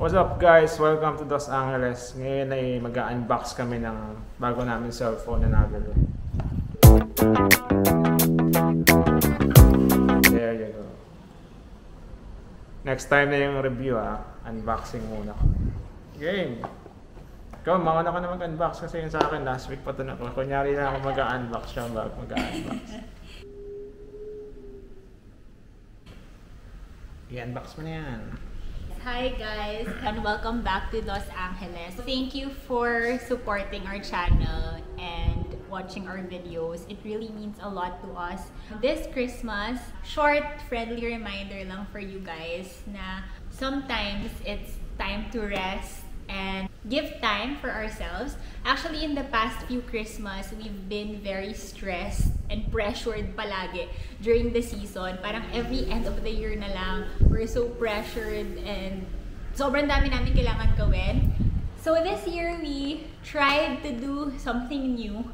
What's up guys? Welcome to Los Angeles. Ngayon ay mag-unbox kami ng bago namin cellphone na nabili. There you go. Next time na yung review unboxing muna kami. Game! Ikaw, mauna ka na mag-unbox kasi yun sa akin last week pa ito na. Kunyari na ako mag-unbox siya bago mag-unbox. I-unbox mo na yan. Hi guys, and welcome back to Los Angeles. Thank you for supporting our channel and watching our videos. It really means a lot to us. This Christmas, short, friendly reminder lang for you guys na sometimes it's time to rest and give time for ourselves. Actually, in the past few Christmas, we've been very stressed and pressured palagi during the season. Parang every end of the year na lang, we're so pressured and sobrang dami namin kailangan gawin. So this year, we tried to do something new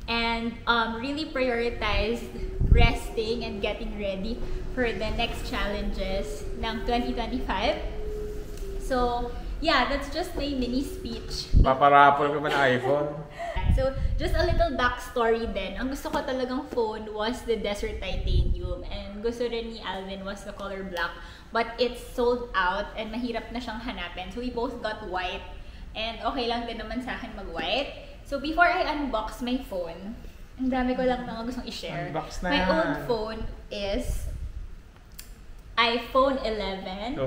and really prioritized resting and getting ready for the next challenges ng 2025. So, yeah, that's just my mini speech. Paparapol ka ba ng iPhone? So, just a little backstory din. Ang gusto ko talagang phone was the Desert Titanium. And gusto rin ni Alvin was the color black. But it's sold out and mahirap na siyang hanapin. So, we both got white. And okay lang din naman sa akin mag-white. So, before I unbox my phone, ang dami ko lang na gustong i-share. Unbox na My yan. old phone is iPhone 11.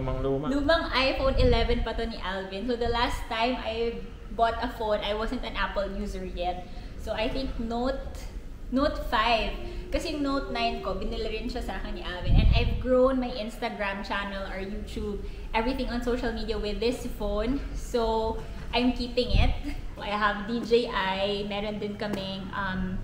Lumang iPhone 11 pa to ni Alvin. So the last time I bought a phone, I wasn't an Apple user yet. So I think Note 5. Kasi Note 9 ko, binili rin siya sa akin ni Alvin. And I've grown my Instagram channel or YouTube, everything on social media with this phone. So I'm keeping it. I have DJI, meron din kaming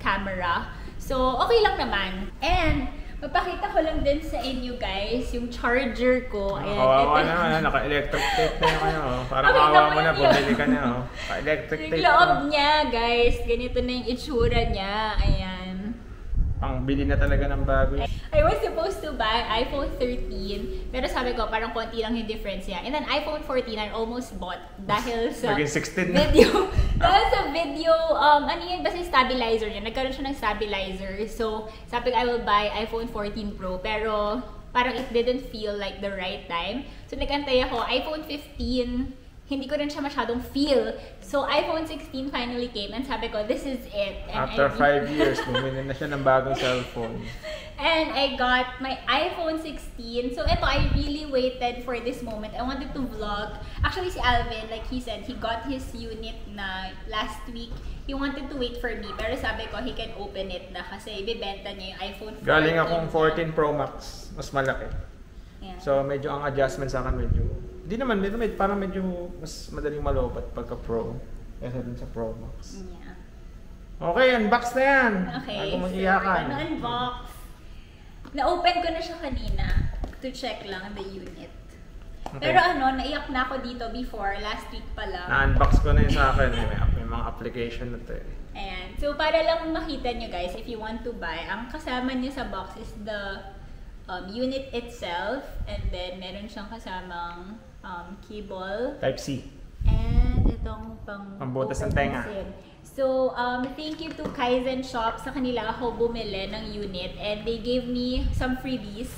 camera. So okay lang naman. And papakita ko lang din sa inyo guys yung charger ko. Ayan, kawawa na, naka-electric tape na kayo. Parang kawawa mo na, bumili ka na. Naka-electric tape yung loob niya guys, ganito na yung itsura niya. Ayan. Pang bili na talaga ng bago. I was supposed to buy iPhone 13, pero sabi ko parang konti lang yung difference niya. And then iPhone 14 I almost bought dahil sa Naging 16 video. Dahil sa video, ano yun, basta yung stabilizer niya. Nagkaroon siya ng stabilizer. So, sabi ko I will buy iPhone 14 Pro, pero parang it didn't feel like the right time. So, nagantay ako, iPhone 15, hindi ko rin siya masyadong feel. So, iPhone 16 finally came and sabi ko, this is it. And After 5 years, bumili na siya ng bagong cellphone. And I got my iPhone 16. So, ito, I really waited for this moment. I wanted to vlog. Actually, si Alvin, like he said, he got his unit na last week. He wanted to wait for me. Pero sabi ko, he can open it na kasi ibibenta niya yung iPhone 14. Galing akong 14 Pro Max. Mas malaki. Yeah. So, medyo ang adjustment sa akin medyo... Hindi naman, parang medyo mas madaling malobat pagka Pro. Kaysa dun sa Pro Max. Yeah. Okay, unbox na yan! Okay, Bago so mag-iyakan. unbox. Na-open ko na siya kanina to check lang the unit. Okay. Pero ano, naiyak na ako dito before, last week pa lang. Na-unbox ko na yun sa akin. May mga application na to eh. Ayan. So, para lang makita nyo guys, if you want to buy, ang kasama niya sa box is the unit itself. And then, meron siyang kasamang cable. Type-C. And itong Pambutas ng tenga. So, thank you to Kaizen Shop. Sa kanila ako bumili ng unit. And they gave me some freebies.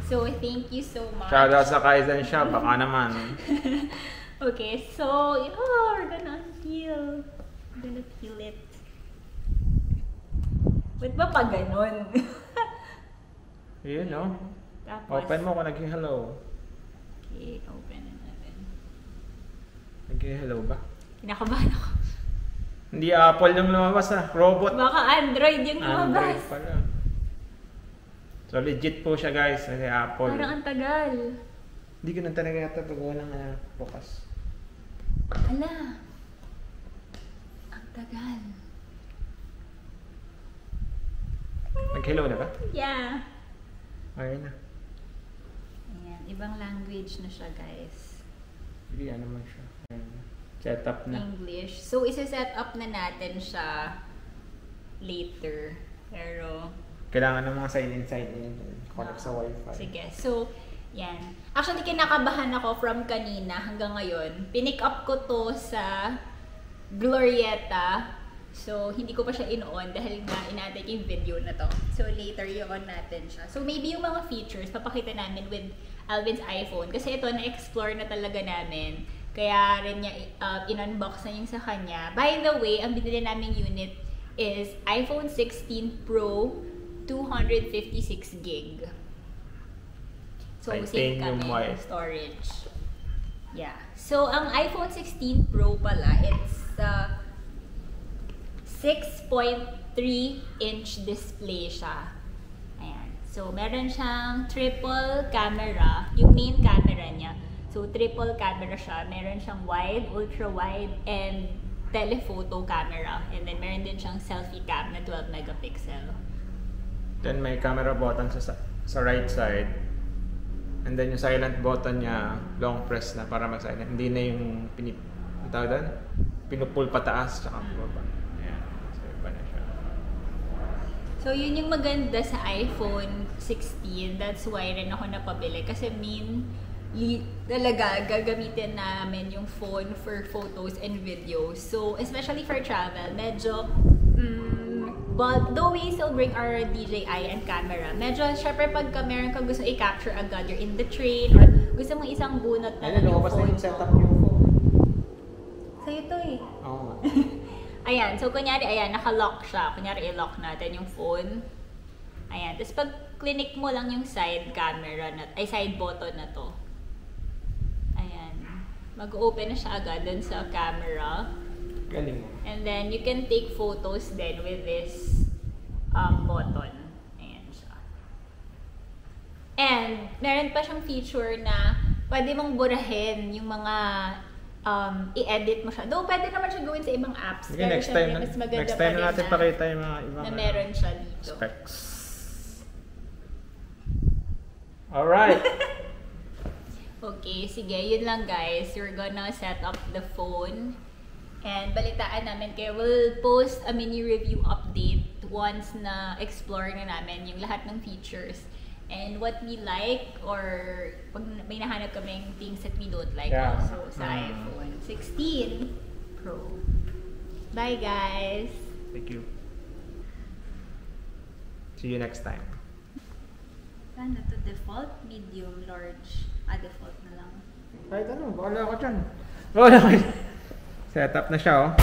So, thank you so much. Shoutout sa Kaizen Shop. Baka naman. Okay, so, we're gonna feel. We're gonna feel it. Ba't ba pa ganon? Yun, no? Tapos, Open mo kung nag-hello. okay, open na natin. Nag-hello ba? Kinakabahan ako. Hindi Apple yung lumabas Robot. Baka Android yung lumabas. Android pala. So legit po siya guys. Kasi Apple. Parang ang tagal. Hindi ko na talaga yata pag walang bukas. Ala. Ang tagal. Nag-hello na ba? Yeah. Ayun na. Ayan, ibang language na siya guys. Hindi naman siya. Ayun na. Setup na. English. So, isa-set up na natin siya later. Pero, Kailangan ng mga sign-in. Connect sa Wi-Fi. sige. So, Yan. Actually, kinakabahan ako from kanina hanggang ngayon. Pinick up ko to sa Glorieta. So, hindi ko pa siya in-on dahil nga inaantay yung video na to. So, later i-on natin siya. So, maybe yung mga features, papakita namin with Alvin's iPhone. Kasi ito, na-explore na talaga namin. Kaya rin niya in-unbox na yung sa kanya. By the way, ang binili naming unit is iPhone 16 Pro 256 gig. So, same kami yung storage. Yeah. So, ang iPhone 16 Pro pala, it's 6.3-inch display siya. Ayan. So, meron siyang triple camera, yung main camera niya. So, triple camera siya. Meron siyang wide, ultra-wide, and telephoto camera. And then, meron din siyang selfie cam na 12 megapixel. Then, may camera button sa right side. And then, yung silent button niya, long press na para mag-silent. Hindi na yung pinupul pataas tsaka baba. Ayan. So, iba na siya. So, yun yung maganda sa iPhone 16. That's why rin ako napabili. Kasi talaga gagamitin namin yung phone for photos and videos. So, especially for travel, medyo but though we still bring our DJI and camera, medyo syempre pagka meron kang gusto i-capture agad, you're in the train or gusto mong isang bunot na lang yung phone. Yung setup yung phone. Sa'yo to eh. Oo. Ayan, so kunyari, ayan, naka-lock siya. Kunyari, i-lock natin yung phone. Ayan, tapos pag clinic mo lang yung side camera, side button na to. Ayan, mag-open na siya agad dun sa camera. Galing mo. And then, you can take photos then with this button. Ayan siya. And, meron pa siyang feature na pwede mong burahin yung mga i-edit mo siya. Though, pwede naman siya gawin sa ibang apps. Sige, next time na natin pakita yung mga ibang na meron siya dito. Specs. Alright! Okay, sige. Yun lang guys. We're gonna set up the phone. And balitaan namin kayo. We'll post a mini review update once na explore na namin yung lahat ng features. And what we like or pag may nahanap kaming things that we don't like also sa iPhone 16 Pro. Bye guys! Thank you. See you next time. Ano to? Default? Medium? Large? Default na lang. Kahit ano, bahala ako dyan. Bahala ako dyan. Setup na siya, oh.